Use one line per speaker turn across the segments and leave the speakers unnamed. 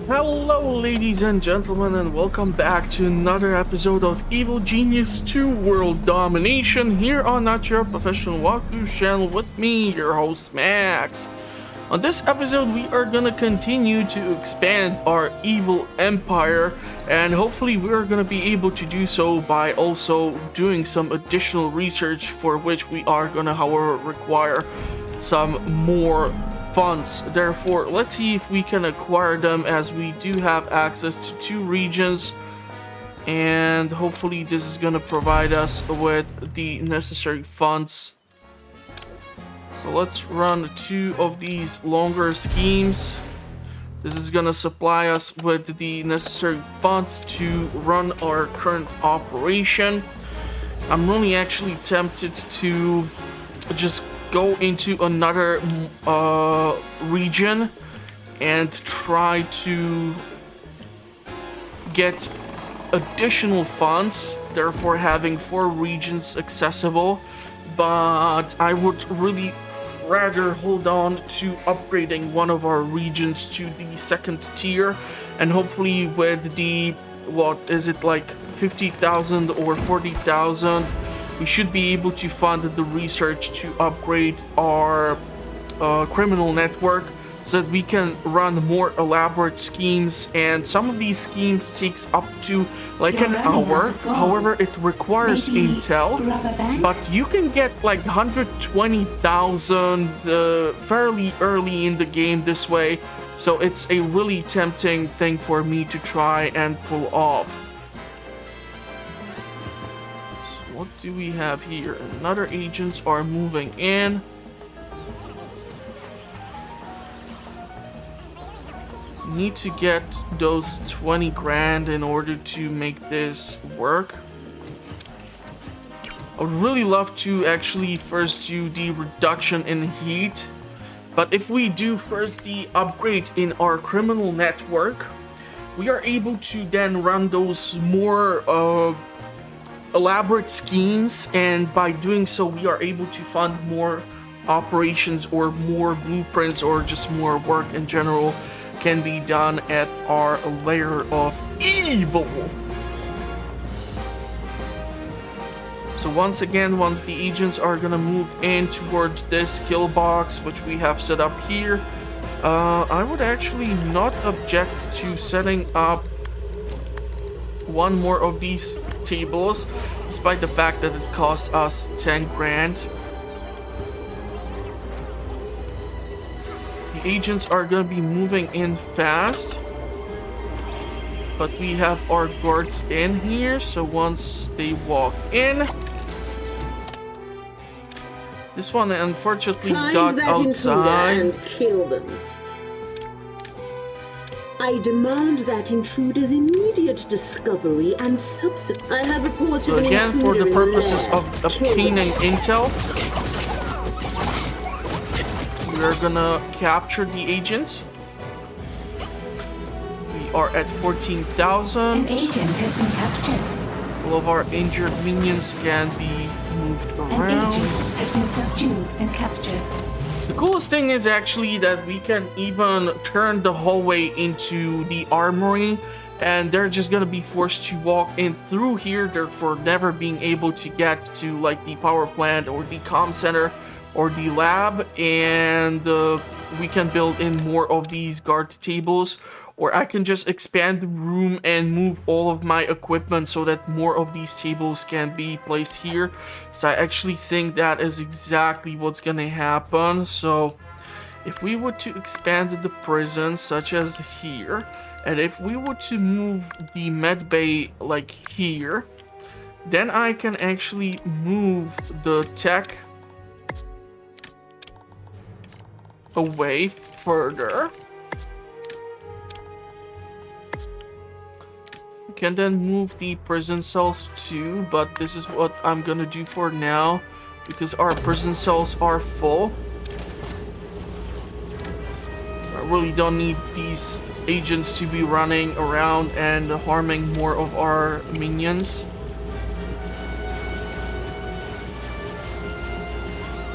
Hello, ladies and gentlemen, and welcome back to another episode of Evil Genius 2 World Domination here on Not Your Professional Walkthrough channel with me, your host Max. On this episode, we are gonna continue to expand our evil empire, and hopefully we are gonna be able to do so by also doing some additional research, for which we are gonna, however, require some more funds. Therefore, let's see if we can acquire them, as we do have access to 2 regions, and hopefully this is gonna provide us with the necessary funds. So let's run 2 of these longer schemes. This is gonna supply us with the necessary funds to run our current operation. I'm really actually tempted to just go into another region and try to get additional funds, therefore having 4 regions accessible. But I would really rather hold on to upgrading one of our regions to the 2nd tier, and hopefully with the, what is it, like 50,000 or 40,000, we should be able to fund the research to upgrade our criminal network, so that we can run more elaborate schemes. And some of these schemes takes up to like an hour. However, it requires intel, but you can get like 120,000 fairly early in the game this way. So it's a really tempting thing for me to try and pull off. What do we have here? Another agents are moving in. Need to get those 20 grand in order to make this work. I would really love to actually first do the reduction in heat, but if we do first the upgrade in our criminal network, we are able to then run those more elaborate schemes, and by doing so we are able to fund more operations or more blueprints, or just more work in general can be done at our layer of evil. So once again, once the agents are gonna move in towards this skill box which we have set up here, I would actually not object to setting up one more of these tables, despite the fact that it costs us 10 grand. The agents are gonna be moving in fast, but we have our guards in here, so once they walk in, this one unfortunately got outside
and kill them. I demand that intruder's immediate discovery and subsequent. I have reports
so
of an
again, for
intruder
the
in
purposes
lab.
of obtaining intel, we're gonna capture the agents. We are at 14,000.
An agent has been captured.
All of our injured minions can be moved
An
around.
agent has been subdued and captured.
The coolest thing is actually that we can even turn the hallway into the armory, and they're just gonna be forced to walk in through here, therefore never being able to get to like the power plant or the comm center or the lab. And we can build in more of these guard tables, or I can just expand the room and move all of my equipment so that more of these tables can be placed here. So I actually think that is exactly what's gonna happen. So if we were to expand the prison, such as here, and if we were to move the med bay like here, then I can actually move the tech away further. Can then move the prison cells too, but this is what I'm gonna do for now, because our prison cells are full. I really don't need these agents to be running around and harming more of our minions.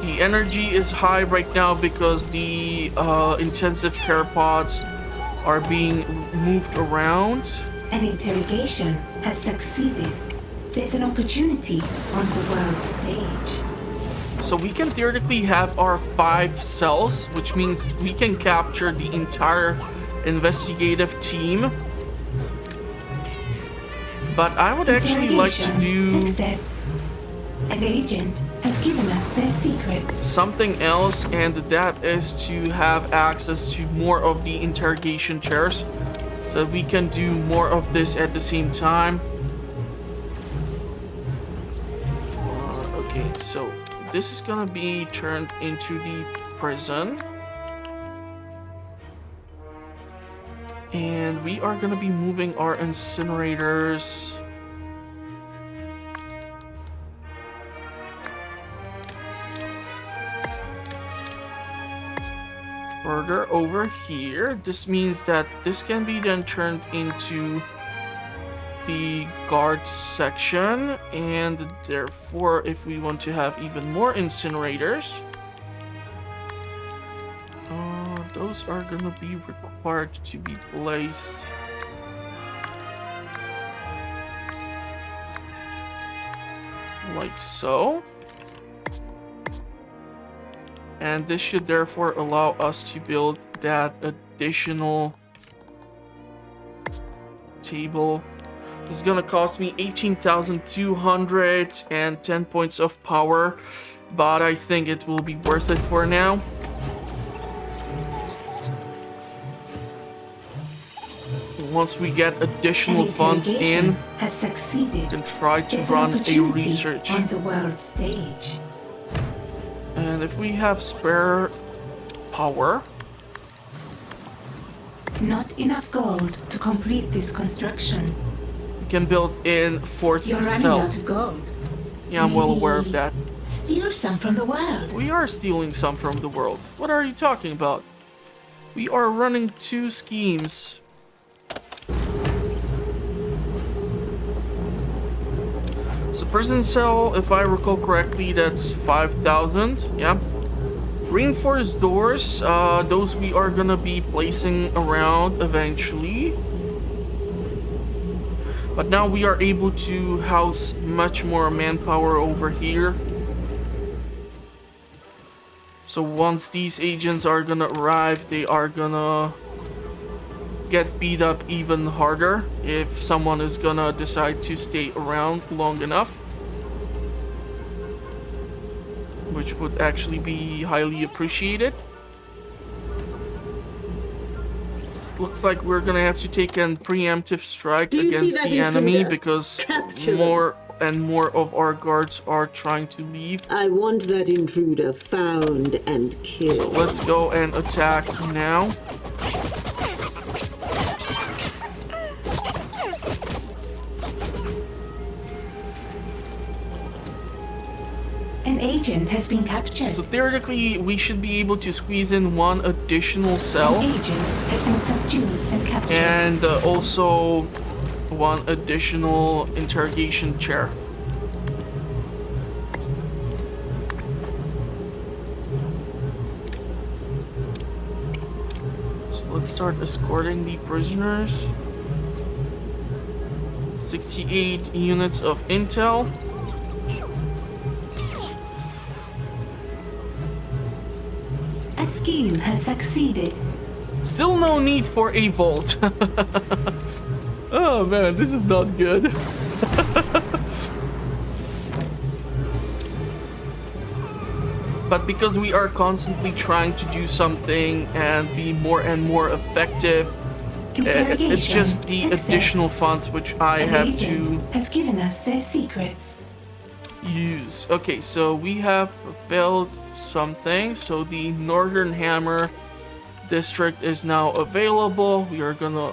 The energy is high right now because the intensive care pods are being moved around.
An interrogation has succeeded. There's an opportunity on the world stage.
So we can theoretically have our 5 cells, which means we can capture the entire investigative team. But I would actually like to do
Success. An agent has given us their secrets.
something else, and that is to have access to more of the interrogation chairs, so we can do more of this at the same time. Okay, so this is gonna be turned into the prison. And we are gonna be moving our incinerators further over here. This means that this can be then turned into the guard section, and therefore if we want to have even more incinerators, those are gonna be required to be placed like so. And this should therefore allow us to build that additional table. It's gonna cost me 18,210 points of power, but I think it will be worth it for now. Once we get additional funds in,
has succeeded.
we can try to
There's
run
an
a
opportunity
research.
on the world stage.
And if we have spare power,
Not enough gold to complete this construction.
we can build in 4th
You're running
cell.
out of gold.
Yeah, I'm well aware of
Maybe
that.
Steal some from the world.
We are stealing some from the world. What are you talking about? We are running 2 schemes. So prison cell, if I recall correctly, that's 5,000. Yeah. Reinforced doors, those we are gonna be placing around eventually. But now we are able to house much more manpower over here. So once these agents are gonna arrive, they are gonna get beat up even harder if someone is gonna decide to stay around long enough. Which would actually be highly appreciated. Looks like we're gonna have to take a preemptive strike
Do you see
against
that
the enemy
intruder?
because
Capture them.
more and more of our guards are trying to leave.
I want that intruder found and killed.
Let's go and attack now.
An agent has been captured.
So theoretically, we should be able to squeeze in 1 additional
An
cell
agent has been subdued and captured.
and also 1 additional interrogation chair. So let's start escorting the prisoners. 68 units of intel.
A scheme has succeeded.
Still no need for a vault. Oh man, this is not good. But because we are constantly trying to do something and be more and more effective, it's just the
Success.
additional funds which I
An
have
agent
to
has given us their secrets.
use. Okay, so we have fulfilled something. So the Northern Hammer district is now available. We are gonna...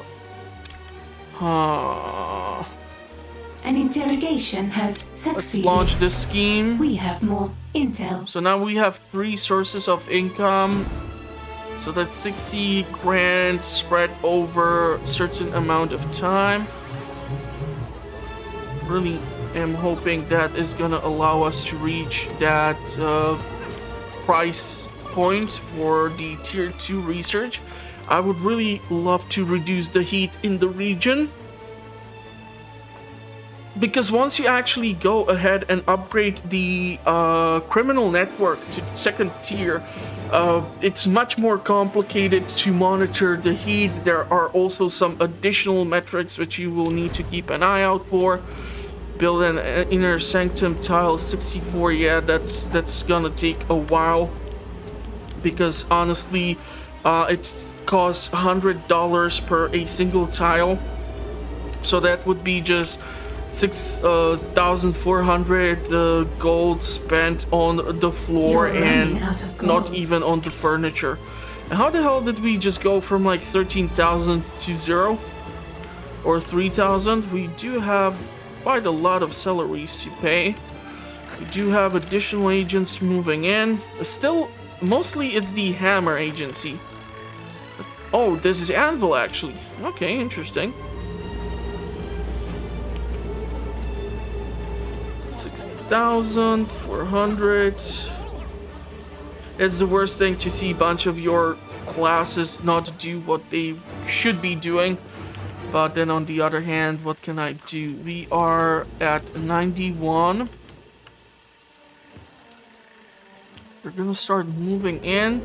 An interrogation has succeeded.
Let's launch this scheme.
We have more intel.
So now we have 3 sources of income. So that's 60 grand spread over a certain amount of time. Really am hoping that is gonna allow us to reach that price point for the tier 2 research. I would really love to reduce the heat in the region. Because once you actually go ahead and upgrade the criminal network to second tier, it's much more complicated to monitor the heat. There are also some additional metrics which you will need to keep an eye out for. Build an inner sanctum tile 64. Yeah, that's gonna take a while. Because honestly, it costs $100 per a single tile. So that would be just 6,400 gold spent on the floor and not even on the furniture. And how the hell did we just go from like 13,000 to 0 or 3,000? We do have quite a lot of salaries to pay. We do have additional agents moving in. Still, mostly it's the Hammer agency. Oh, this is Anvil actually. Okay, interesting. 6,400. It's the worst thing to see a bunch of your classes not do what they should be doing. But then on the other hand, what can I do? We are at 91. We're gonna start moving in.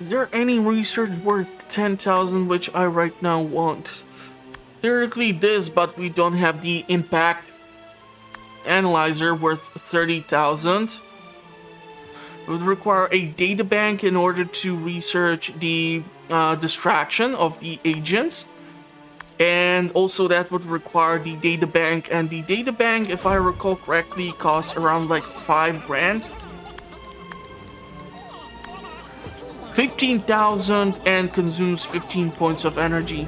Is there any research worth 10,000 which I right now want? Theoretically this, but we don't have the impact analyzer worth 30,000. It would require a data bank in order to research the distraction of the agents. And also that would require the data bank, and the data bank, if I recall correctly, costs around like 5 grand. 15,000 and consumes 15 points of energy.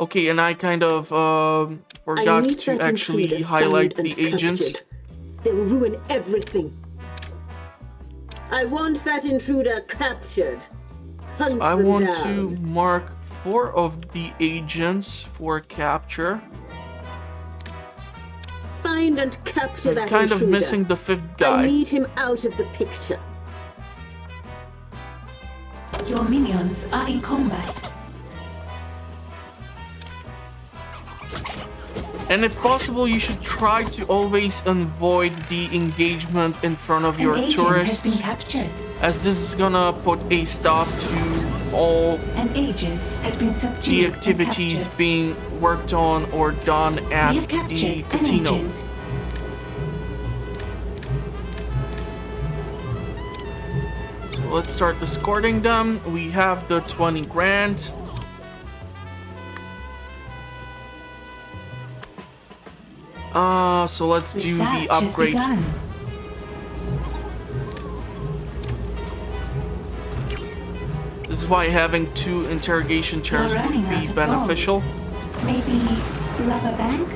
Okay, and I kind of forgot to actually highlight the agents.
They'll ruin everything. I want that intruder captured. Hunt
So I
them
want
down.
to mark 4 of the agents for capture.
Find and capture
I'm
that
kind
intruder.
of missing the 5th
I
guy.
need him out of the picture.
Your minions are in combat.
And if possible, you should try to always avoid the engagement in front of your
An agent has been
tourists,
captured.
as this is gonna put a stop to all
An agent has been subdued
the
and
activities
captured.
being worked on or done at
We have captured
the
an
casino.
agent.
So let's start escorting them. We have the 20 grand. So let's do the
Research has
upgrade.
begun.
This is why having 2 interrogation chairs
You're running
would be
out of
beneficial.
Maybe rubber bank?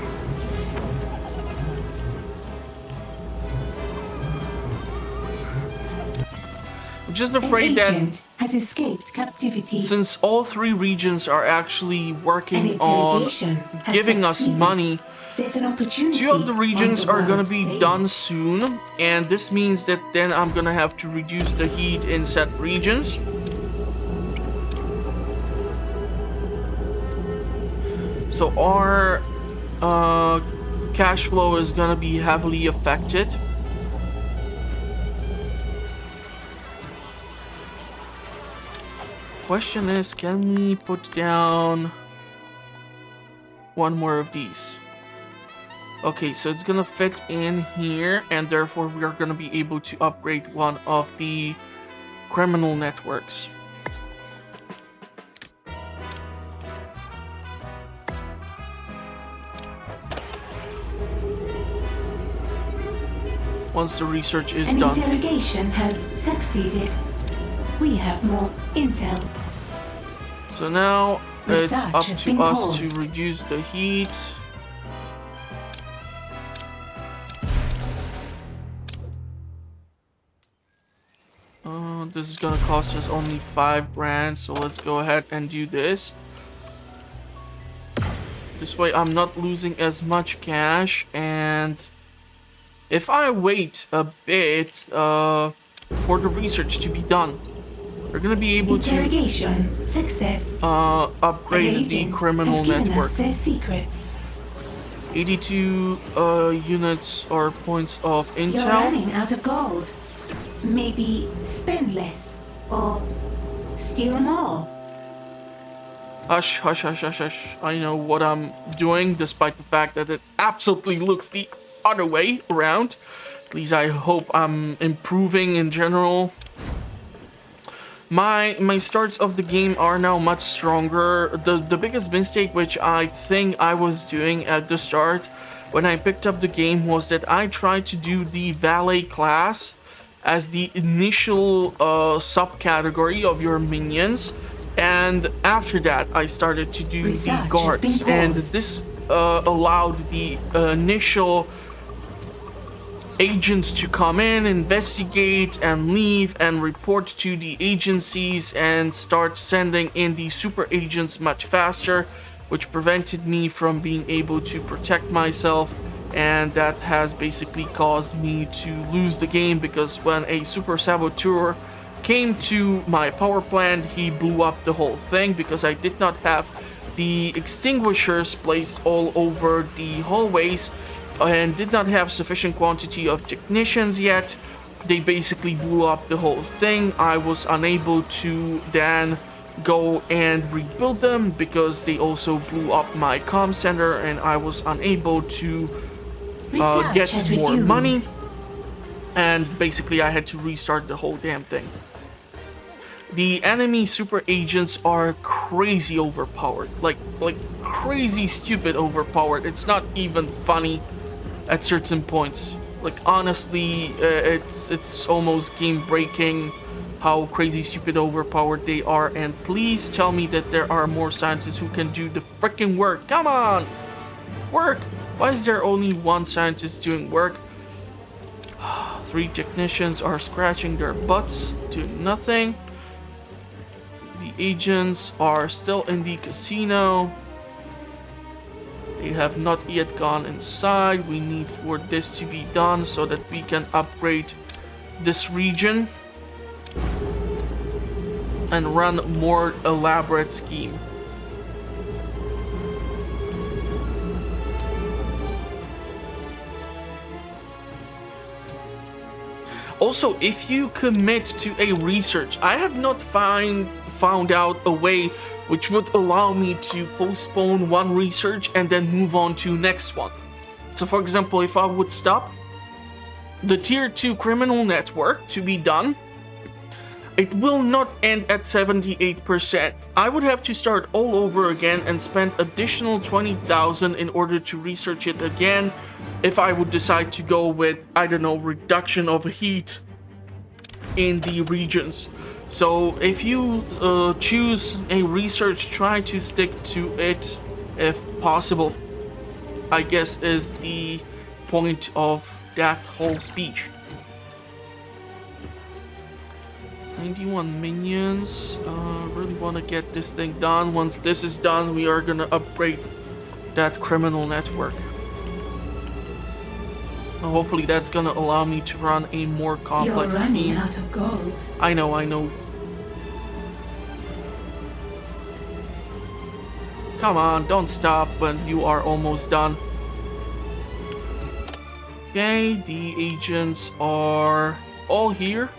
I'm just
An
afraid that
agent has escaped captivity.
since all 3 regions are actually
An
working on
interrogation has
giving us
succeeded.
money,
There's an opportunity
2 of the regions
on the
are gonna
world
be
stage.
done soon, and this means that then I'm gonna have to reduce the heat in set regions. So our cash flow is gonna be heavily affected. Question is, can we put down 1 more of these? Okay, so it's gonna fit in here, and therefore we are gonna be able to upgrade 1 of the criminal networks. Once the research is
An
done.
interrogation has succeeded. We have more intel.
So now it's
Research
up
has
to
been
us
paused.
to reduce the heat. This is gonna cost us only 5 grand, so let's go ahead and do this. This way I'm not losing as much cash, and if I wait a bit for the research to be done, we're gonna be able
Interrogation success.
to upgrade the criminal
has given
network.
us their secrets.
82 units or points of
You're
intel.
running out of gold. Maybe spend less or steal more.
Hush, hush, hush, hush, hush. I know what I'm doing, despite the fact that it absolutely looks the other way around. At least I hope I'm improving in general. My starts of the game are now much stronger. The biggest mistake which I think I was doing at the start when I picked up the game was that I tried to do the valet class as the initial subcategory of your minions, and after that I started to do
Research
the
has
guards,
been
and
paused.
this allowed the initial agents to come in, investigate, and leave, and report to the agencies and start sending in the super agents much faster, which prevented me from being able to protect myself, and that has basically caused me to lose the game, because when a super saboteur came to my power plant, he blew up the whole thing because I did not have the extinguishers placed all over the hallways and did not have sufficient quantity of technicians yet. They basically blew up the whole thing. I was unable to then go and rebuild them because they also blew up my comm center, and I was unable to
Research
get
has
more
resumed.
money, and basically I had to restart the whole damn thing. The enemy super agents are crazy overpowered, like crazy stupid overpowered. It's not even funny at certain points. Like honestly, it's almost game breaking how crazy stupid overpowered they are. And please tell me that there are more scientists who can do the freaking work. Come on, work. Why is there only one scientist doing work? 3 technicians are scratching their butts, doing nothing. The agents are still in the casino. They have not yet gone inside. We need for this to be done so that we can upgrade this region and run a more elaborate scheme. Also, if you commit to a research, I have not found out a way which would allow me to postpone one research and then move on to next one. So for example, if I would stop the tier 2 criminal network to be done, it will not end at 78%. I would have to start all over again and spend additional 20,000 in order to research it again if I would decide to go with, I don't know, reduction of heat in the regions. So if you choose a research, try to stick to it if possible, I guess is the point of that whole speech. 91 minions. Really want to get this thing done. Once this is done, we are gonna upgrade that criminal network. Hopefully that's gonna allow me to run a more
You're
complex
running
scheme.
out of gold.
I know. Come on, don't stop when you are almost done. Okay, the agents are all here.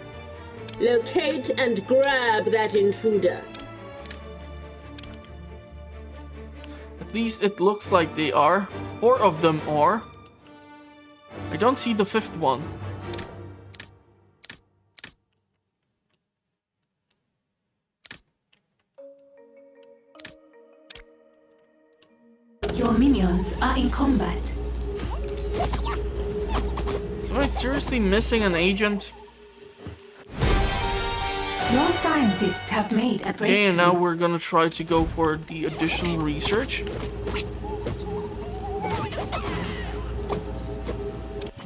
Locate and grab that intruder.
At least it looks like they are. 4 of them are. I don't see the 5th one.
Your minions are in combat.
Am I seriously missing an agent?
Your scientists have made a breakthrough.
Okay, and now we're gonna try to go for the additional research.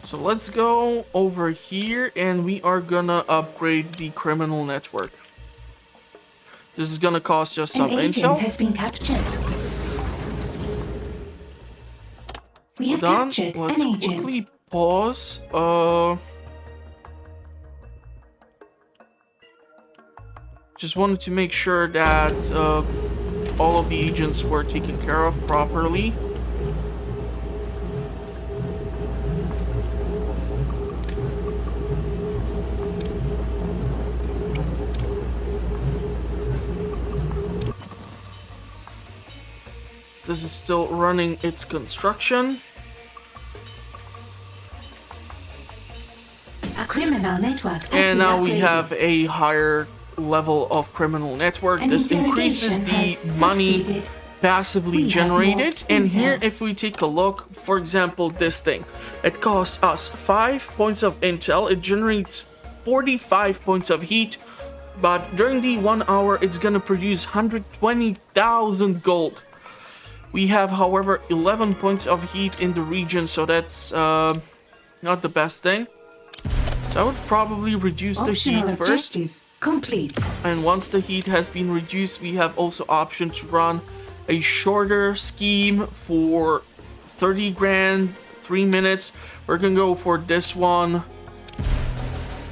So let's go over here and we are gonna upgrade the criminal network. This is gonna cost us some
An agent
intel.
has been captured.
done.
captured
Let's
an agent.
quickly pause. Just wanted to make sure that all of the agents were taken care of properly. This is still running its construction.
A criminal network has
And
been
now we
upgraded.
have a higher level of criminal network.
An
This increases
interrogation
the
has
money
succeeded.
passively
We have
generated.
more
And here,
intel.
if we take a look, for example, this thing, it costs us 5 points of intel. It generates 45 points of heat. But during the 1 hour, it's gonna produce 120,000 gold. We have, however, 11 points of heat in the region, so that's not the best thing. So I would probably reduce the
Optional
heat first.
objective complete.
And once the heat has been reduced, we have also option to run a shorter scheme for 30 grand, 3 minutes. We're gonna go for this one,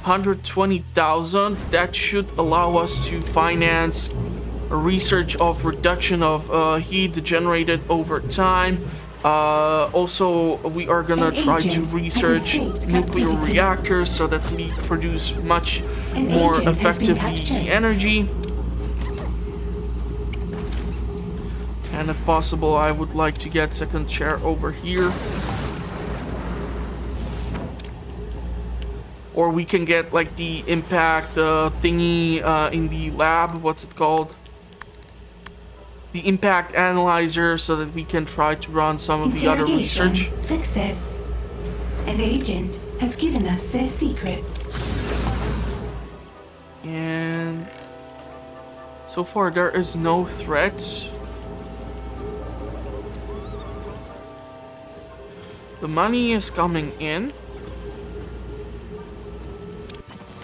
120,000. That should allow us to finance a research of reduction of heat generated over time. Also, we are gonna
An
try to
agent has
research
escaped
nuclear
captivity.
reactors so that we produce much
An
more
agent has been
effectively
captured.
energy. And if possible, I would like to get second chair over here. Or we can get like the impact thingy in the lab. What's it called? The impact analyzer, so that we can try to run some of the other
Interrogation
research.
success. An agent has given us their secrets.
And so far there is no threat. The money is coming in.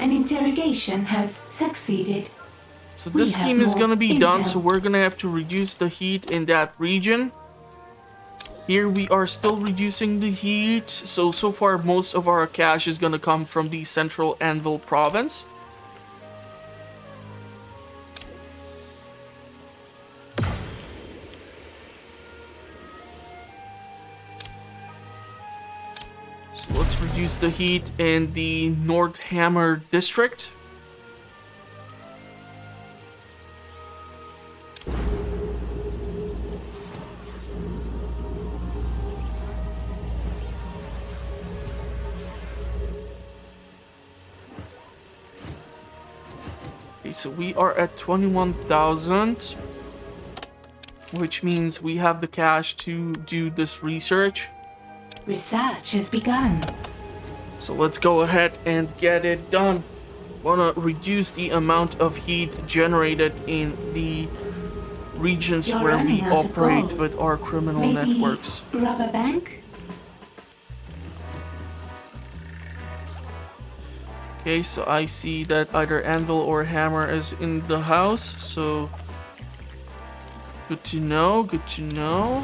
An interrogation has succeeded.
So
We
this
have
scheme is
more
gonna be done,
intel.
so we're gonna have to reduce the heat in that region. Here we are still reducing the heat, so far most of our cash is gonna come from the central Anvil province. So let's reduce the heat in the Nordhammer district. Okay, so we are at 21,000, which means we have the cash to do this research.
Research has begun.
So let's go ahead and get it done. Wanna reduce the amount of heat generated in the regions
You're
where we
running out of
operate
gold.
with our criminal
Maybe
networks.
rob a bank?
Okay, so I see that either Anvil or Hammer is in the house, so good to know, good to know.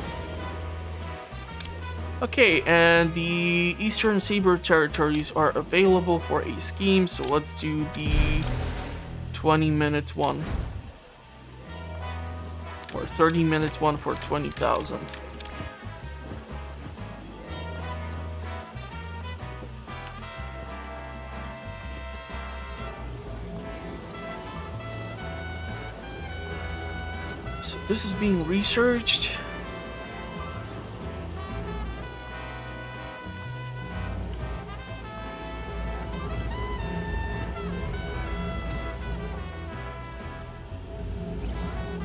Okay, and the Eastern Saber territories are available for a scheme, so let's do the 20-minute one. Or 30-minute one for 20,000. So this is being researched.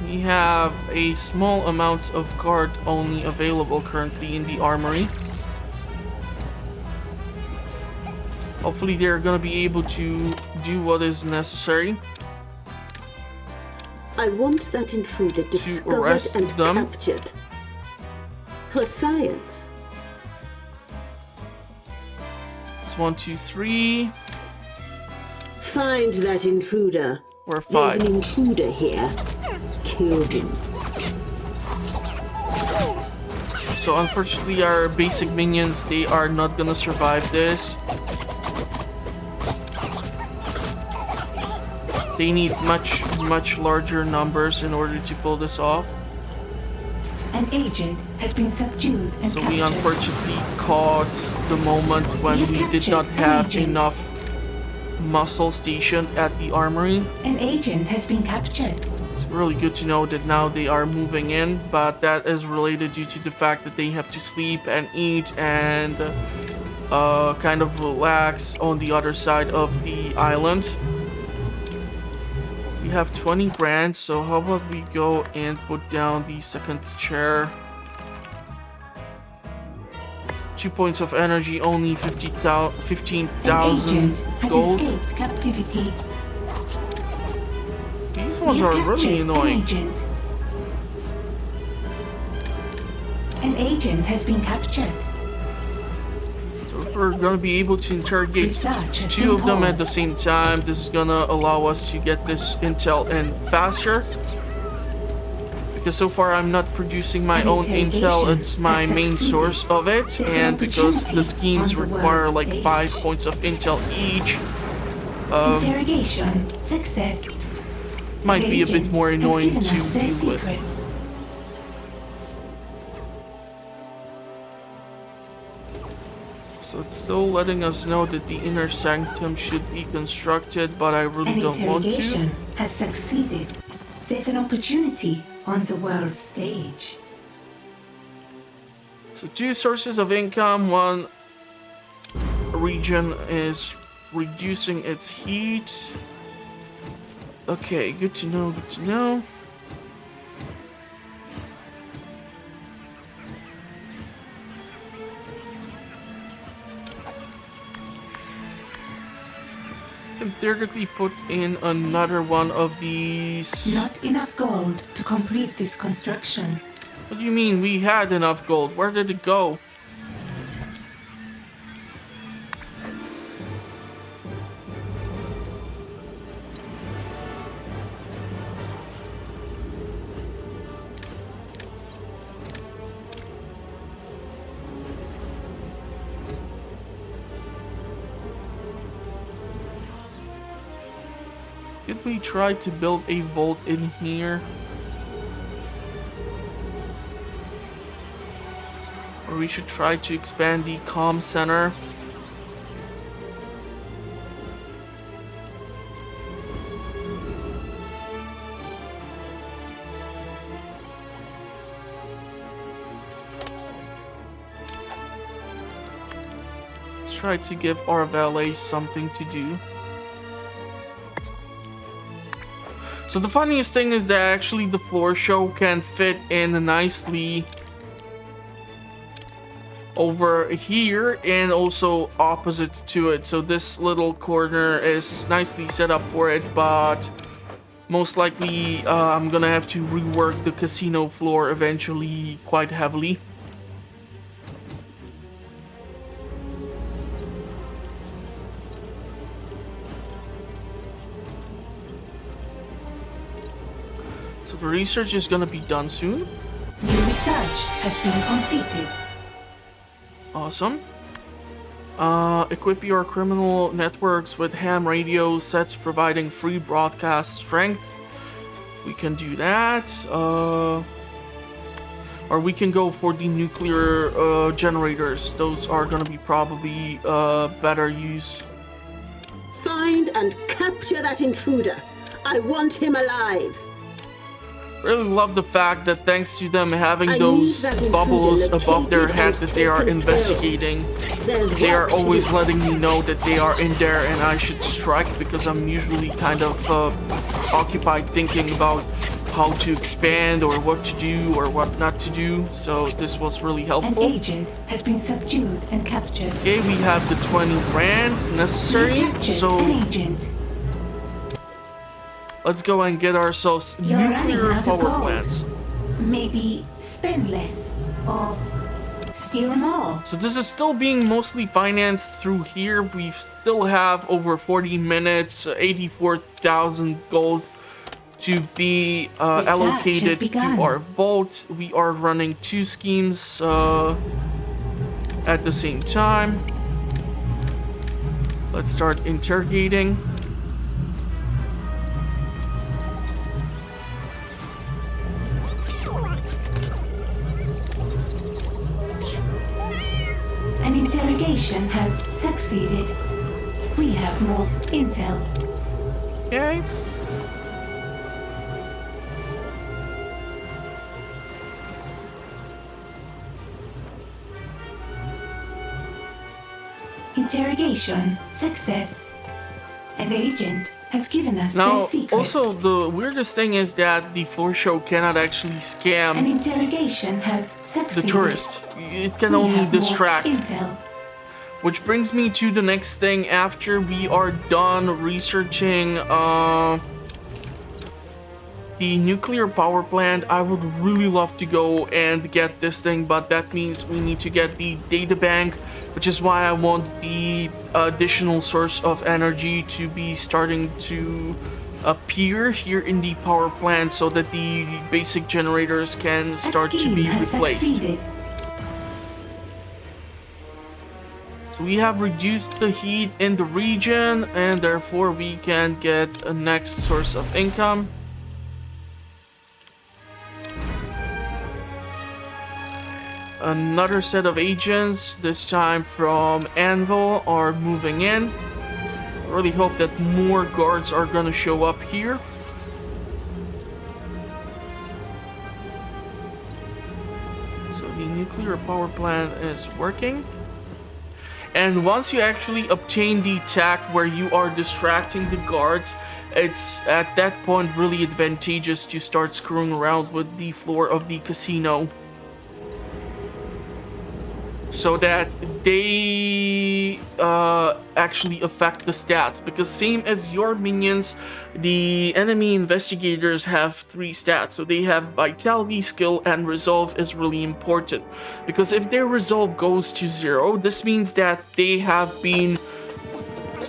We have a small amount of guard only available currently in the armory. Hopefully they're gonna be able to do what is necessary.
I want that intruder discovered
arrest
and
them.
captured. For science.
It's 1, 2, 3,
Find that intruder.
or
There's
5.
an intruder here. Kill him.
So unfortunately our basic minions, they are not gonna survive this. They need much larger numbers in order to pull this off.
An agent has been subdued and
So
captured.
we unfortunately caught the moment when
You
we did
captured
not
an
have
agent.
enough muscle stationed at the armory.
An agent has been captured.
It's really good to know that now they are moving in, but that is related due to the fact that they have to sleep and eat and kind of relax on the other side of the island. We have 20 grand, so how about we go and put down the second chair. 2 points of energy, only 15,000
An agent has
gold.
escaped captivity.
These
We
ones
have
are really
captured
annoying.
An agent. An agent has been captured.
So if we're gonna be able to interrogate
Research has
two
been
of them at the
paused.
same time, this is gonna allow us to get this intel in faster. Because so far I'm not producing my
An
own intel,
interrogation
it's my
has
main
succeeded.
source of it,
There's an
and because the
opportunity
schemes
on the
require
world
like
stage.
5 points of intel each,
Interrogation success.
might be a bit
Agent
more
has
annoying
given
to
us their
deal with.
secrets.
So it's still letting us know that the inner sanctum should be constructed, but I really
An
don't want to.
interrogation has succeeded. There's an opportunity on the world stage.
So 2 sources of income, one region is reducing its heat. Okay, good to know, good to know. Can theoretically put in another one of these.
Not enough gold to complete this construction.
What do you mean? We had enough gold. Where did it go? Did we try to build a vault in here? Or we should try to expand the comm center. Let's try to give our valet something to do. So the funniest thing is that actually the floor show can fit in nicely over here and also opposite to it. So this little corner is nicely set up for it, but most likely I'm gonna have to rework the casino floor eventually quite heavily. So the research is gonna be done soon.
New research has been completed.
Awesome. Equip your criminal networks with ham radio sets providing free broadcast strength. We can do that. Or we can go for the nuclear generators. Those are gonna be probably better use.
Find and capture that intruder. I want him alive.
Really love the fact that thanks to them having
I
those
need that intruder
bubbles above their
located
head
and
that they are
taken care of.
investigating.
There's
They are
work to
always
do.
letting me know that they are in there and I should strike, because I'm usually kind of occupied thinking about how to expand or what to do or what not to do. So this was really
An
helpful.
agent has been subdued and captured.
Okay, we have the 20 grand necessary.
You captured
So
an agent.
let's go and get ourselves
You're running
nuclear
out of
power
gold.
plants.
Maybe spend less or steal more.
So this is still being mostly financed through here. We still have over 40 minutes, 84,000 gold to be
Research has
allocated to
begun.
our vault. We are running 2 schemes at the same time. Let's start interrogating.
An interrogation has succeeded. We have more intel.
Okay.
Interrogation success. An agent has given us
Now,
their secrets.
also, the weirdest thing is that the floor show cannot actually
An
scam
interrogation has
the
succeeded.
tourist. It can
We
only
have more
distract.
intel.
Which brings me to the next thing. After we are done researching the nuclear power plant, I would really love to go and get this thing, but that means we need to get the data bank, which is why I want the additional source of energy to be starting to appear here in the power plant so that the basic generators can start to be replaced.
Succeeded.
So we have reduced the heat in the region, and therefore we can get a next source of income. Another set of agents, this time from Anvil, are moving in. I really hope that more guards are gonna show up here. So the nuclear power plant is working. And once you actually obtain the tack where you are distracting the guards, it's at that point really advantageous to start screwing around with the floor of the casino, so that they actually affect the stats. Because same as your minions, the enemy investigators have 3 stats. So they have vitality, skill, and resolve is really important. Because if their resolve goes to 0, this means that they have been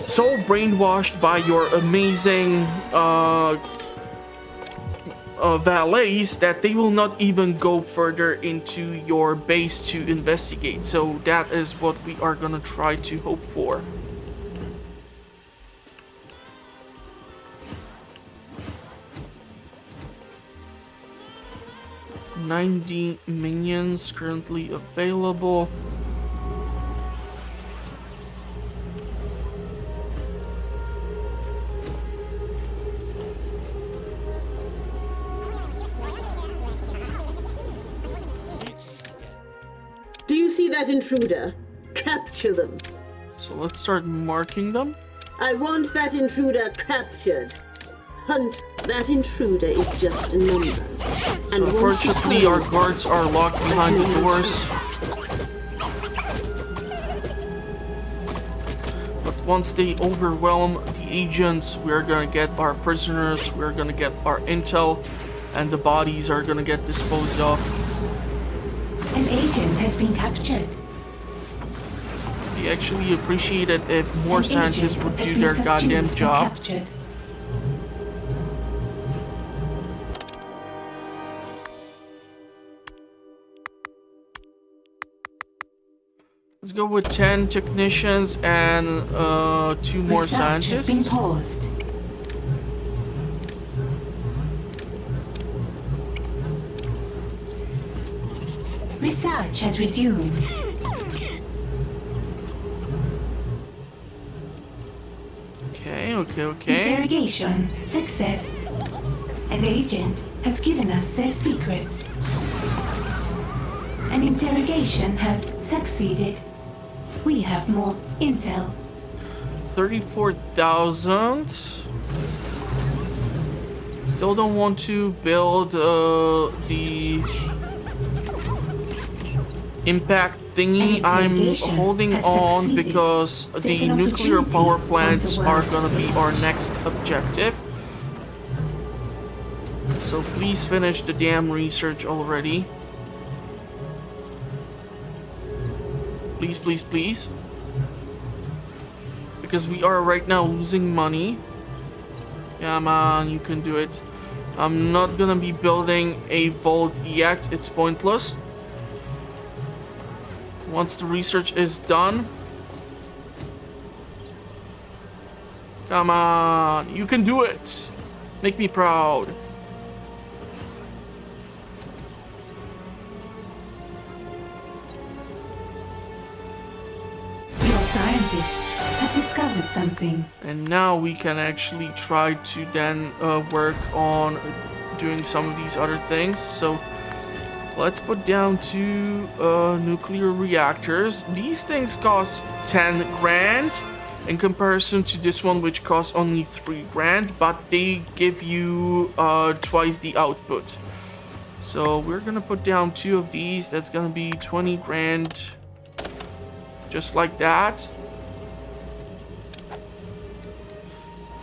so brainwashed by your amazing valets that they will not even go further into your base to investigate. So that is what we are gonna try to hope for. $90 minions currently available.
Do you see that intruder? Capture them.
So let's start marking them.
I want that intruder captured. Hunt. That intruder is just a number.
So
And once you
unfortunately our
find
guards are locked behind the doors. But once they overwhelm the agents, we're gonna get our prisoners, we're gonna get our intel, and the bodies are gonna get disposed of.
An agent has been captured.
We actually appreciate it if more
An
scientists
agent
would
has
do
been
their
subdued
goddamn
and
job.
captured.
Let's go with 10 technicians and 2 more
Research has been
scientists.
paused. Research has resumed.
Okay.
Interrogation success. An agent has given us their secrets. An interrogation has succeeded. We have more intel.
34,000. Still don't want to build the impact thingy. I'm
Interrogation
holding
has
on
succeeded.
because
There's
the
an
nuclear
opportunity
power
on
plants
the
are
world
gonna be
stage.
our next objective. So please finish the damn research already. Please, please, please. Because we are right now losing money. Yeah, man, you can do it. I'm not gonna be building a vault yet. It's pointless. Once the research is done. Come on, you can do it. Make me proud.
Your scientists have discovered something.
And now we can actually try to then work on doing some of these other things. So let's put down 2 nuclear reactors. These things cost 10 grand in comparison to this one, which costs only 3 grand, but they give you twice the output. So we're gonna put down 2 of these. That's gonna be 20 grand, just like that.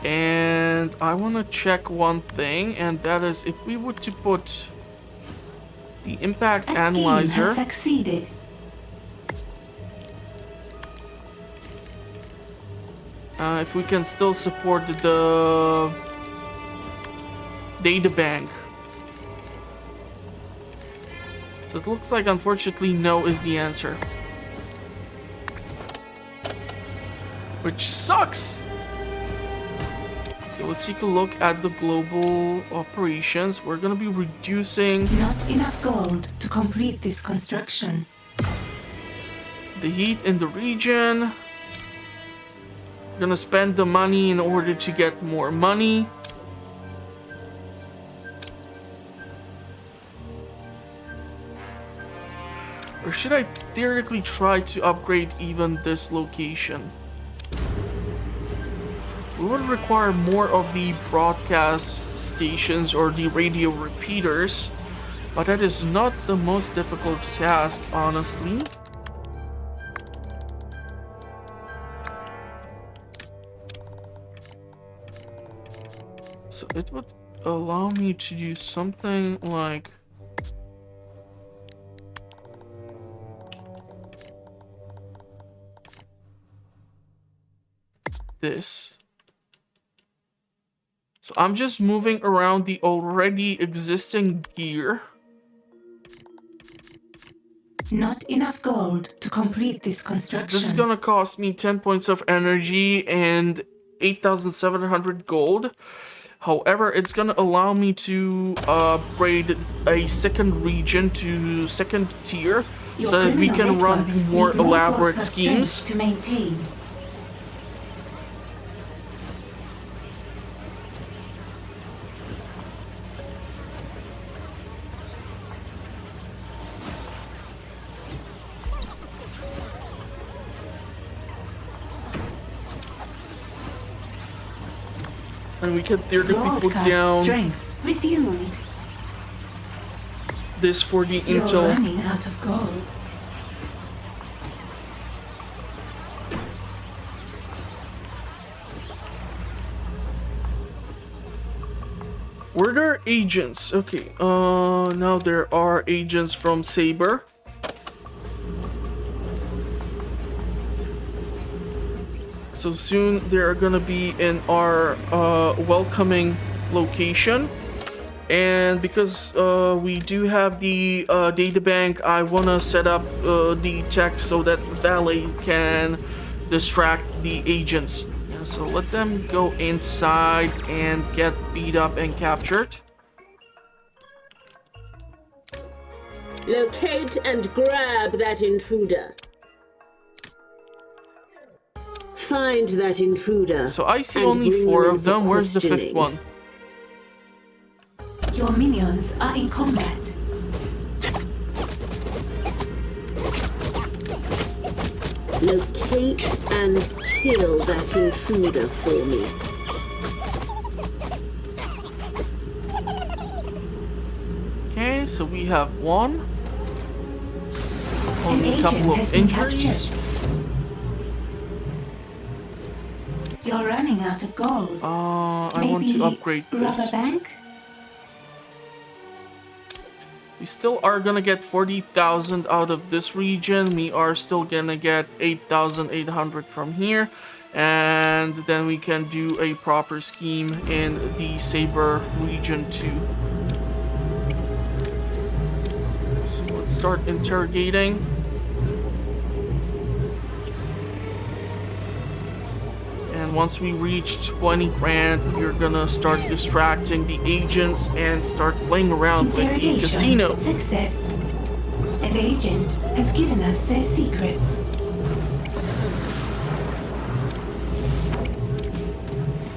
And I want to check one thing, and that is if we were to put the impact analyzer.
Has succeeded.
If we can still support the data bank. So it looks like, unfortunately, no is the answer. Which sucks! Okay, let's take a look at the global operations. We're gonna be reducing
Not enough gold to complete this construction.
the heat in the region. We're gonna spend the money in order to get more money. Or should I theoretically try to upgrade even this location? We would require more of the broadcast stations or the radio repeaters, but that is not the most difficult task, honestly. So it would allow me to do something like this. So I'm just moving around the already existing gear.
Not enough gold to complete this
So
construction.
this is gonna cost me 10 points of energy and 8,700 gold. However, it's gonna allow me to upgrade a second region to second tier,
Your
so that we
criminal
can run
networks
the more
need
elaborate
worker strength
schemes.
to maintain.
And we can theoretically put
Broadcast
down
strength resumed.
this for the
You're
intel.
running out of gold.
Were there agents? Okay, now there are agents from Saber. So soon they're gonna be in our welcoming location. And because we do have the data bank, I wanna set up the tech so that Valet can distract the agents. Yeah, so let them go inside and get beat up and captured.
Locate and grab that intruder. Find that intruder.
So I see
and
only
bring
4
in
of them.
for
Where's the 5th
questioning.
one?
Your minions are in combat.
Locate and kill that intruder for me.
Okay, so we have 1.
An
Only a
agent
couple
has
of
been
injuries.
captured. You're running out of gold.
I want to upgrade
rob
this.
a bank?
We still are gonna get 40,000 out of this region. We are still gonna get 8,800 from here. And then we can do a proper scheme in the Saber region too. So let's start interrogating. And once we reach 20 grand, we're gonna start distracting the agents and start playing around with the casino.
Success. An agent has given us their secrets.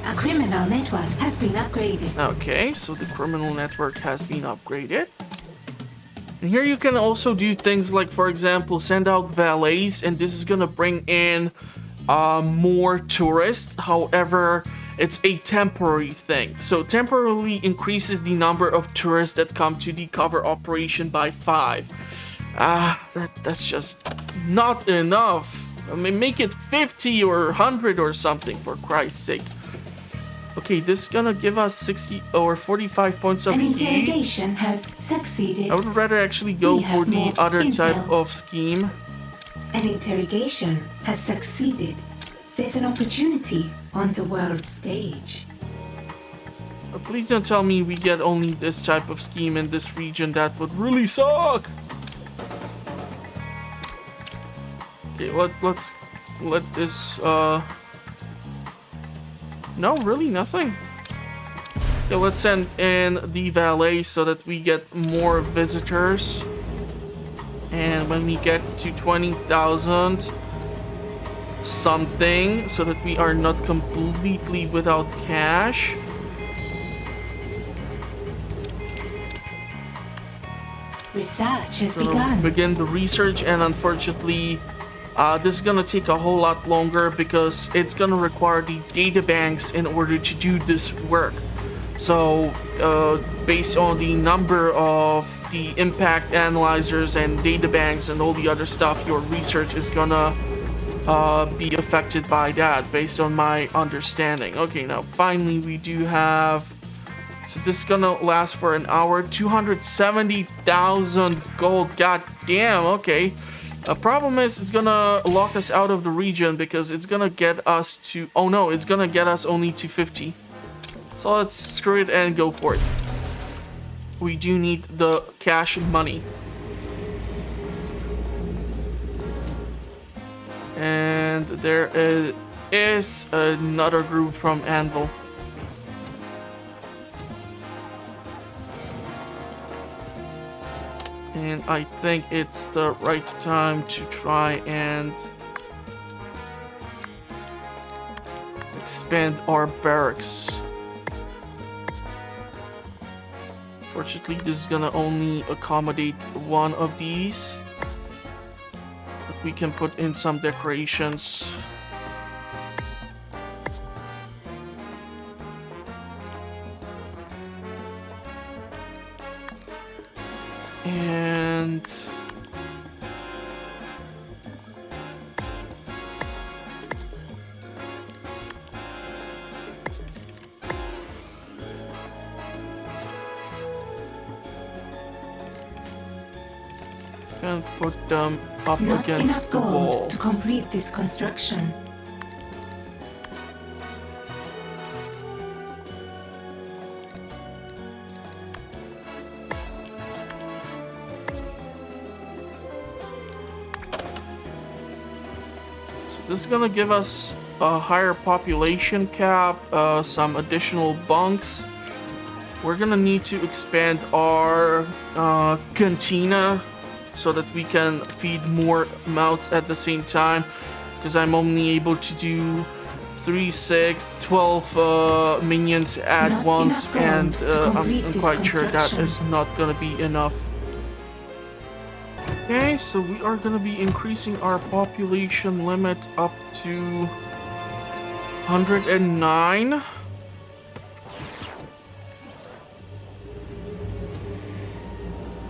A criminal network has been upgraded.
Okay, so the criminal network has been upgraded. And here you can also do things like, for example, send out valets, and this is gonna bring in more tourists. However, it's a temporary thing. So temporarily increases the number of tourists that come to the cover operation by 5. That's just not enough. I mean, make it 50 or 100 or something, for Christ's sake. Okay, this is gonna give us 60 or 45 points of
An
heat.
interrogation has succeeded.
I would rather actually go
We
for
have
the
more
other
intel.
type of scheme.
An interrogation has succeeded. There's an opportunity on the world stage.
But please don't tell me we get only this type of scheme in this region. That would really suck. Okay, let's let this no, really nothing. Okay, let's send in the valet so that we get more visitors. And when we get to 20,000 something, so that we are not completely without cash.
Research has
So
begun.
begin the research, and unfortunately this is gonna take a whole lot longer because it's gonna require the data banks in order to do this work. So based on the number of the impact analyzers and data banks and all the other stuff, your research is gonna be affected by that, based on my understanding. Okay, now finally we do have, so this is gonna last for an hour. 270,000 gold. God damn. Okay. The problem is it's gonna lock us out of the region because it's gonna get us to, oh no, it's gonna get us only to 50. So let's screw it and go for it. We do need the cash and money. And there is another group from Anvil. And I think it's the right time to try and expand our barracks. Fortunately, this is gonna only accommodate one of these. But we can put in some decorations. And put them up
Not
against
enough
the wall.
gold to complete this construction.
This is gonna give us a higher population cap, some additional bunks. We're gonna need to expand our cantina so that we can feed more mouths at the same time, because I'm only able to do 3, 6, 12 minions at
Not
once,
enough gold
and
to
I'm
complete this
quite sure that
construction.
is not gonna be enough. Okay, so we are gonna be increasing our population limit up to 109.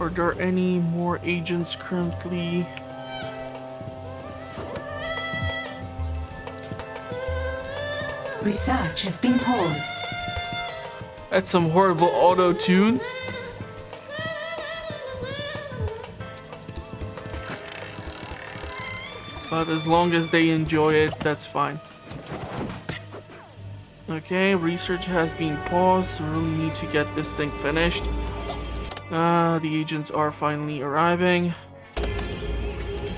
Are there any more agents currently?
Research has been paused.
That's some horrible auto-tune. But as long as they enjoy it, that's fine. Okay, research has been paused. We really need to get this thing finished. The agents are finally arriving.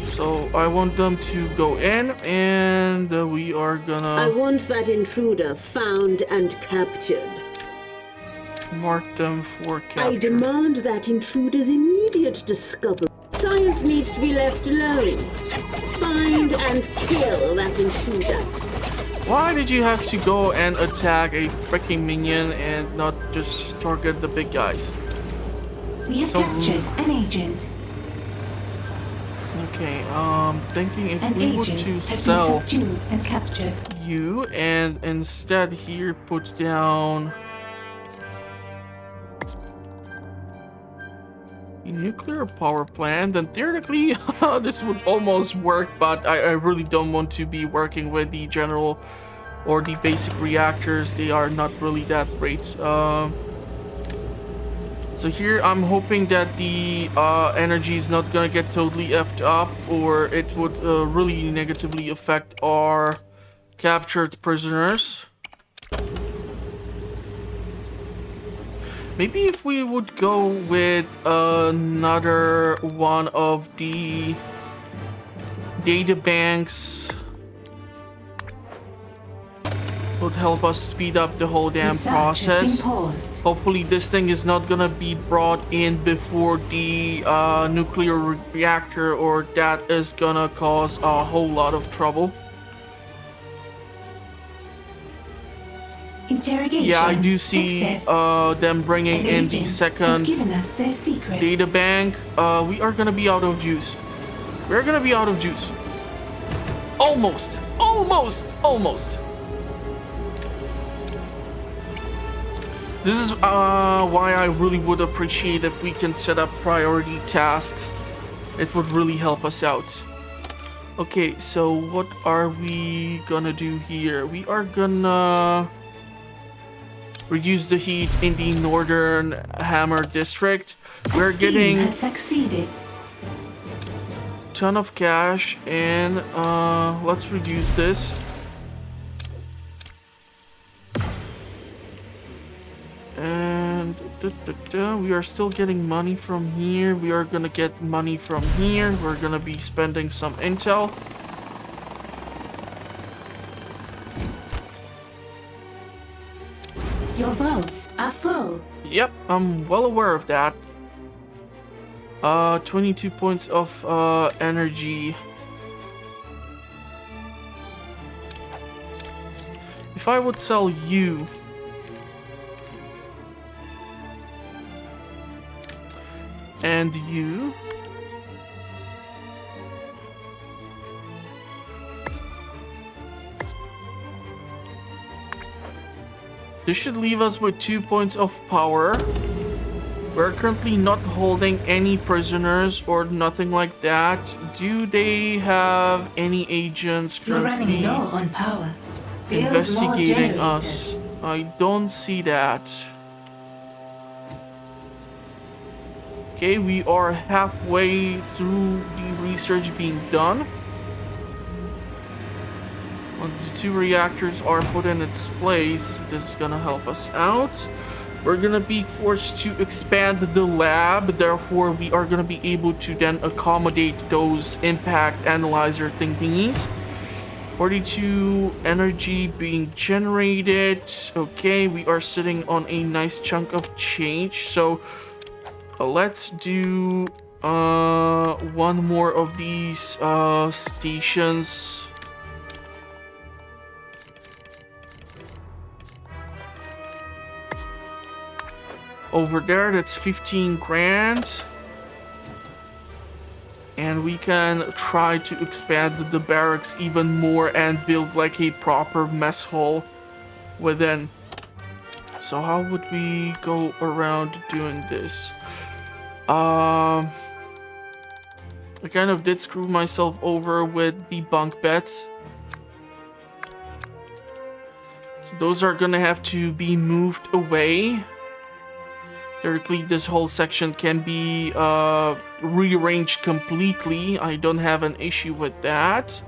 So I want them to go in, and we are
I
gonna
want that intruder found and captured.
mark them for
I
capture.
demand that intruder's immediate discovery. Science needs to be left alone. Find and kill that intruder.
Why did you have to go and attack a freaking minion and not just target the big guys?
We have
So
captured an agent.
Okay, thinking if
An
we were
agent
to
has
sell
been subdued and captured.
you and instead here put down a nuclear power plant, then theoretically this would almost work, but I really don't want to be working with the general or the basic reactors. They are not really that great. So here I'm hoping that the energy is not gonna get totally effed up, or it would really negatively affect our captured prisoners. Maybe if we would go with another one of the data banks would help us speed up the whole damn
Research
process.
has been paused.
Hopefully this thing is not gonna be brought in before the nuclear reactor, or that is gonna cause a whole lot of trouble.
Interrogation.
Yeah, I do see
Success.
them bringing
An
in the
agent has
second
given us their secrets.
data bank. We are gonna be out of juice. We're gonna be out of juice. Almost. Almost. This is why I really would appreciate if we can set up priority tasks. It would really help us out. Okay, so what are we gonna do here? We are gonna reduce the heat in the northern Hammer district. We're
Scheme
getting
has succeeded.
ton of cash, and let's reduce this. And we are still getting money from here. We are gonna get money from here. We're gonna be spending some intel.
Your vaults are full.
Yep, I'm well aware of that. 22 points of energy. If I would sell you, and you, this should leave us with 2 points of power. We're currently not holding any prisoners or nothing like that. Do they have any agents
You're running
currently
low on power. Build more
investigating
generators.
us? I don't see that. Okay, we are halfway through the research being done. Once the 2 reactors are put in its place, this is gonna help us out. We're gonna be forced to expand the lab, therefore we are gonna be able to then accommodate those impact analyzer thingies. 42 energy being generated. Okay, we are sitting on a nice chunk of change, so let's do one more of these stations. Over there, that's 15 grand. And we can try to expand the barracks even more and build like a proper mess hall within. So how would we go around doing this? I kind of did screw myself over with the bunk beds. So those are gonna have to be moved away. Theoretically, this whole section can be rearranged completely. I don't have an issue with that.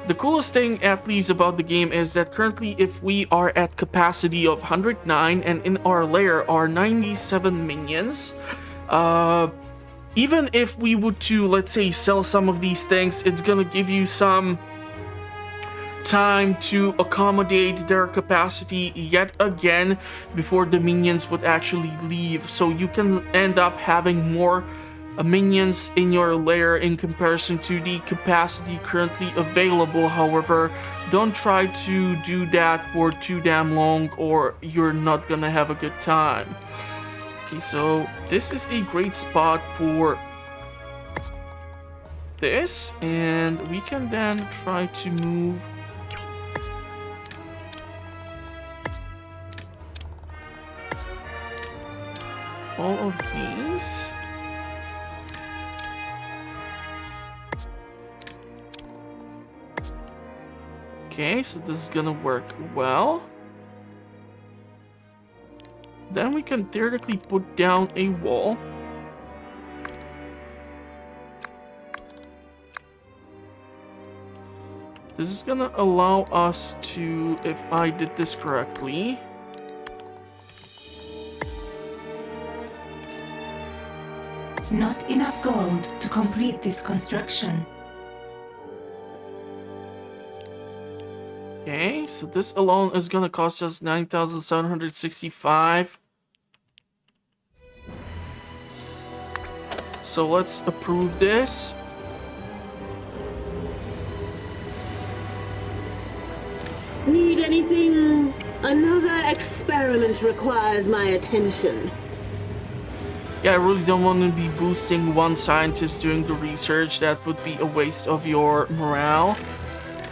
the coolest thing, at least, about the game is that currently, if we are at capacity of 109 and in our lair are 97 minions, even if we would to, let's say, sell some of these things, it's gonna give you some time to accommodate their capacity yet again before the minions would actually leave. So you can end up having more minions in your lair in comparison to the capacity currently available. However, don't try to do that for too damn long or you're not gonna have a good time. Okay, so this is a great spot for this, and we can then try to move all of these. Okay, so this is gonna work well. Then we can theoretically put down a wall. This is gonna allow us to, if I did this correctly,
Not enough gold to complete this construction.
okay, so this alone is gonna cost us 9,765. So let's approve this.
Need anything? Another experiment requires my attention.
Yeah, I really don't want to be boosting one scientist doing the research. That would be a waste of your morale.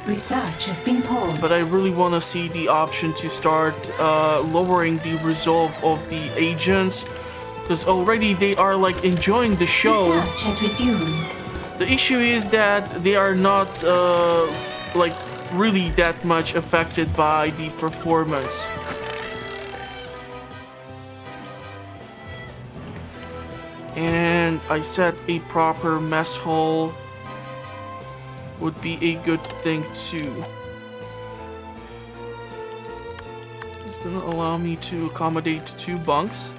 Research has been paused.
But I really want to see the option to start lowering the resolve of the agents, because already they are like enjoying the show.
Research has resumed.
The issue is that they are not like really that much affected by the performance. And I said a proper mess hall would be a good thing too. It's gonna allow me to accommodate 2 bunks.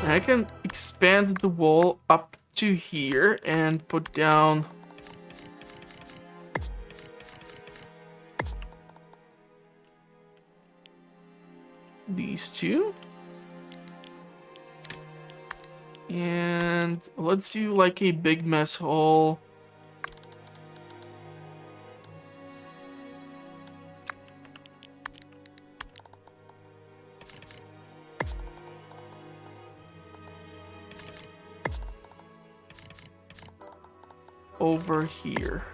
And I can expand the wall up to here and put down these 2. And let's do like a big mess hall. Over here.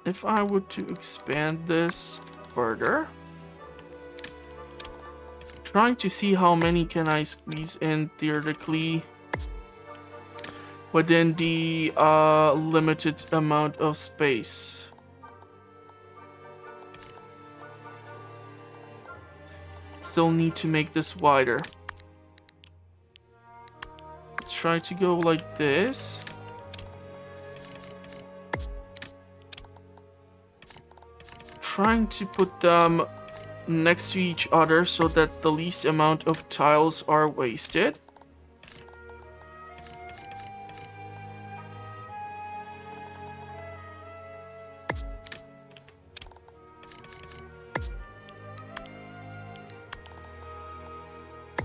If I were to expand this further, trying to see how many can I squeeze in theoretically within the limited amount of space. Still need to make this wider. Let's try to go like this. Trying to put them next to each other so that the least amount of tiles are wasted.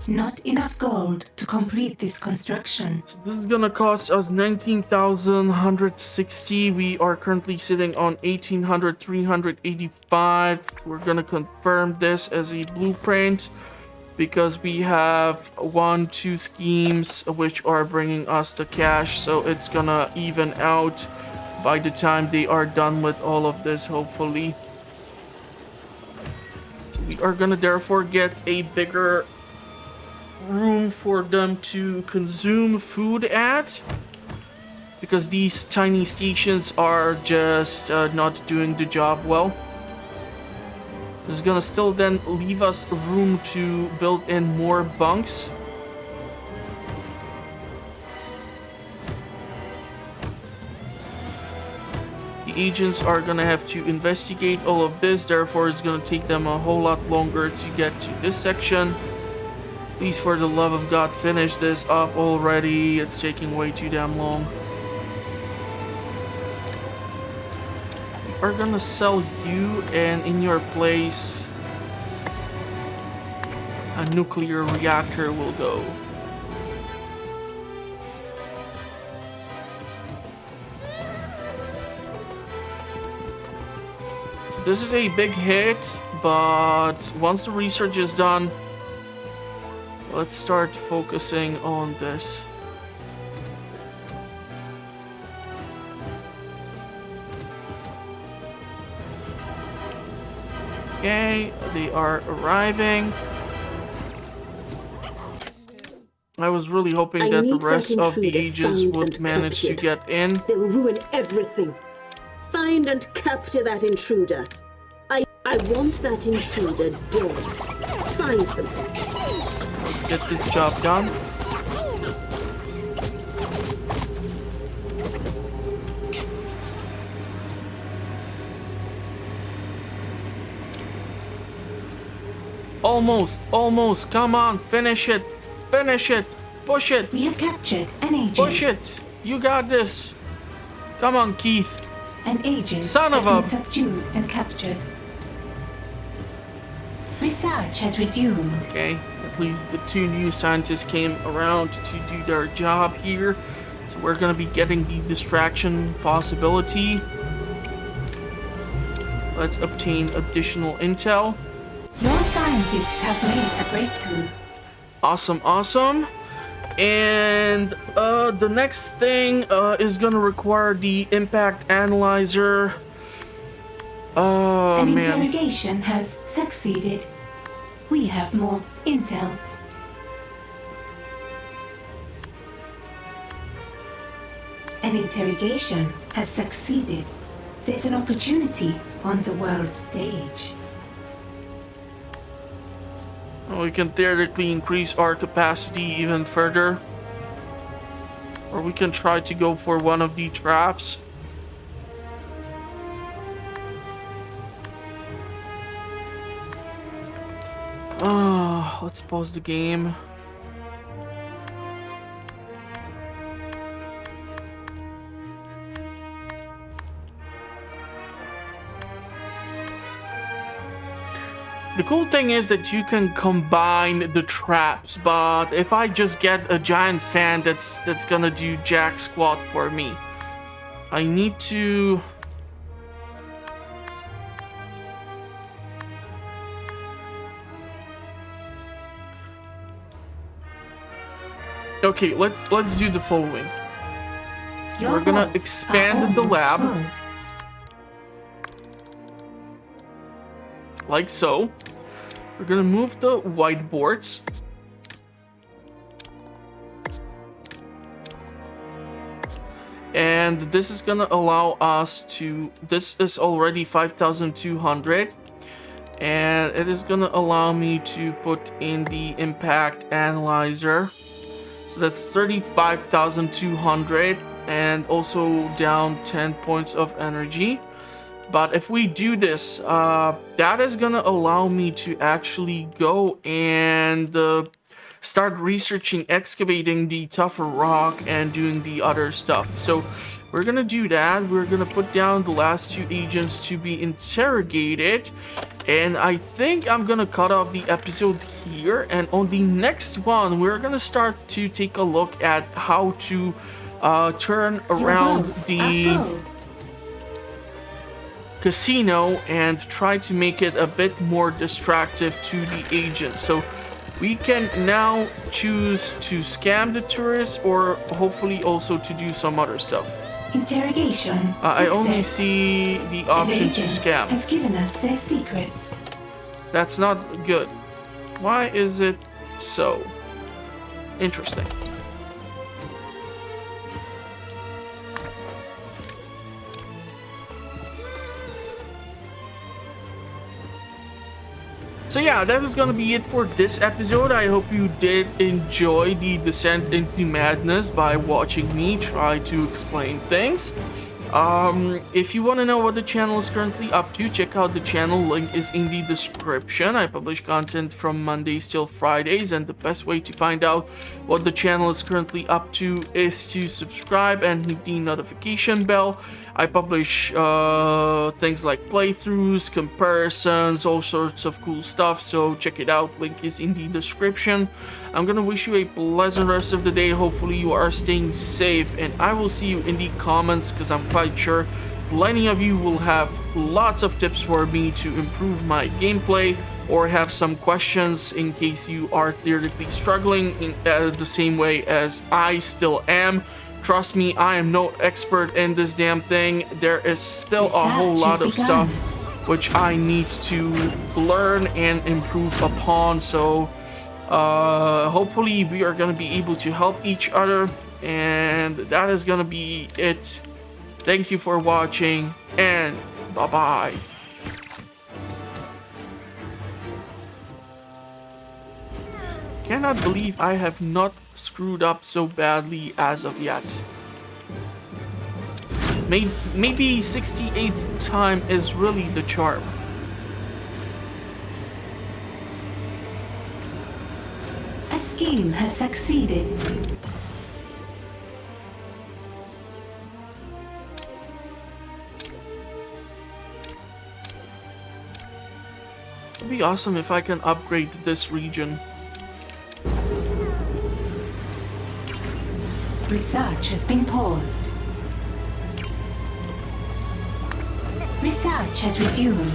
Not enough gold to complete this construction.
So this is gonna cost us 19,160. We are currently sitting on 18,385. We're gonna confirm this as a blueprint because we have 2 schemes which are bringing us the cash, so it's gonna even out by the time they are done with all of this, hopefully. So we are gonna therefore get a bigger room for them to consume food at, because these tiny stations are just not doing the job well. This is gonna still then leave us room to build in more bunks. The agents are gonna have to investigate all of this, therefore it's gonna take them a whole lot longer to get to this section. Please, for the love of God, finish this up already. It's taking way too damn long. We are gonna sell you, and in your place, a nuclear reactor will go. This is a big hit, but once the research is done, let's start focusing on this. Okay, they are arriving. I was really hoping that the rest of the agents would manage to get in.
They'll ruin everything. Find and capture that intruder. I want that intruder dead. Find them.
Let's get this job done. Almost. Come on, finish it. Push it.
We have captured an agent.
Push it. You got this. Come on, Keith.
An agent
Son of
has
a...
been subdued and captured. Research has resumed.
Okay, at least the two new scientists came around to do their job here. So we're gonna be getting the distraction possibility. Let's obtain additional intel.
Your scientists have made a breakthrough.
Awesome. And the next thing is gonna require the impact analyzer. Oh,
An
man.
interrogation has succeeded. We have more intel. An interrogation has succeeded. There's an opportunity on the world stage.
We can theoretically increase our capacity even further. Or we can try to go for one of the traps. Let's pause the game. The cool thing is that you can combine the traps, but if I just get a giant fan, that's gonna do jack squat for me. I need to... Okay, let's do the following. We're gonna expand the lab. Like so. We're gonna move the whiteboards. And this is gonna allow us to... This is already 5,200. And it is gonna allow me to put in the impact analyzer. So that's 35,200. And also down 10 points of energy. But if we do this, that is gonna allow me to actually go and start researching, excavating the tougher rock and doing the other stuff. So we're gonna do that. We're gonna put down the last two agents to be interrogated. And I think I'm gonna cut off the episode here. And on the next one, we're gonna start to take a look at how to turn around the casino and try to make it a bit more distractive to the agents. So we can now choose to scam the tourists or hopefully also to do some other stuff.
Interrogation.
I only see the option to scam.
Has given us their secrets.
That's not good. Why is it so? Interesting. So yeah, that is gonna be it for this episode. I hope you did enjoy the descent into madness by watching me try to explain things. If you want to know what the channel is currently up to, check out the channel, link is in the description. I publish content from Mondays till Fridays, and the best way to find out what the channel is currently up to is to subscribe and hit the notification bell. I publish things like playthroughs, comparisons, all sorts of cool stuff, so check it out, link is in the description. I'm gonna wish you a pleasant rest of the day. Hopefully you are staying safe, and I will see you in the comments, because I'm quite sure plenty of you will have lots of tips for me to improve my gameplay, or have some questions in case you are theoretically struggling in the same way as I still am. Trust me, I am no expert in this damn thing. There is still a whole lot of stuff which I need to learn and improve upon. So hopefully we are going to be able to help each other. And that is going to be it. Thank you for watching, and bye-bye. Cannot believe I have not screwed up so badly as of yet. Maybe 68th time is really the charm.
A scheme has succeeded.
It'd be awesome if I can upgrade this region.
Research has been paused. Research has resumed.